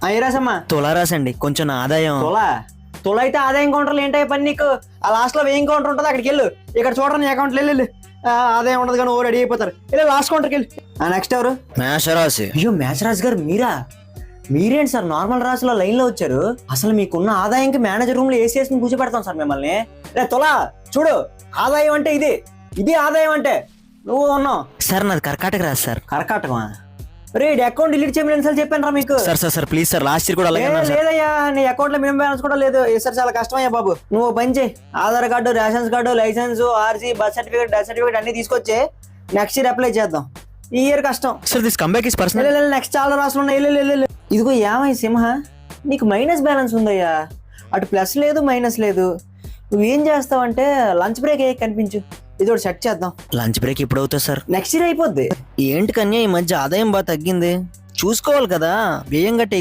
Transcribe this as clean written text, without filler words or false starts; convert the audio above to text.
ఏ రాసమ్మా? తులా రాసండి, కొంచెం నా ఆదాయం. తుల అయితే ఆదాయం కౌంటర్లు ఏంటో పని నీకు? ఆ లాస్ట్ లో వెయ్యి కౌంటర్ ఉంటుంది, అక్కడికి వెళ్ళు. ఇక్కడ చూడరా నీ అకౌంట్ వెళ్ళు. ఆదాయం ఉండదు కానీ ఓ రెడీ అయిపోతారు. వెళ్ళి లాస్ట్ కౌంటర్కి వెళ్ళి. నెక్స్ట్ ఎవరు? మేషరాశి. అయ్యో మేషరాజు గారు మీరా? మీరేంటి సార్ నార్మల్ రాశిలో లైన్ లో వచ్చారు? అసలు మీకున్న ఆదాయంకి మేనేజర్ రూమ్ లో ఏసీ కూర్చోబెడతాం సార్ మిమ్మల్ని. రే తులా చూడు, ఆదాయం అంటే ఇది ఆదాయం అంటే నువ్వు ఉన్నావు. సార్ నాది కర్కాటక రాశి సార్. కర్కాటకమా? రే అకౌంట్ డిలీట్ చేయమని ఎన్నిసార్లు చెప్పాను రా మీకు? Sir please sir, last year కూడా అలాగే అన్నారు సార్. లేదయ్యా, నీ అకౌంట్ లో మినిమం బ్యాలెన్స్ కూడా లేదు. సార్ చాలా కష్టమయ్యా బాబు. నువ్వు పని చేయి, Aadhaar card, rations card, licence, RC, birth certificate, death certificate అన్ని తీసుకొచ్చే నెక్స్ట్ ఇయర్ అప్లై చేద్దాం. ఈ ఇయర్ కష్టం sir. This comeback is personal. Next చాలా రాసులు ఉన్నాయి. ఇదిగో ఏమై సింహ, నీకు మైనస్ బ్యాలెన్స్ ఉందయ్యా. అటు ప్లస్ లేదు మైనస్ లేదు. నువ్వేం చేస్తావంటే లంచ్ బ్రేక్ కనిపించు, ఇది ఒకటి సెట్ చేద్దాం. లంచ్ బ్రేక్ ఇప్పుడు అవుతుంది సార్? నెక్స్ట్ ఇయర్ అయిపోద్ది. ఏంటి కన్యా ఈ మధ్య ఆదాయం బాగా తగ్గింది, చూసుకోవాలి కదా, వ్యయం గట్ట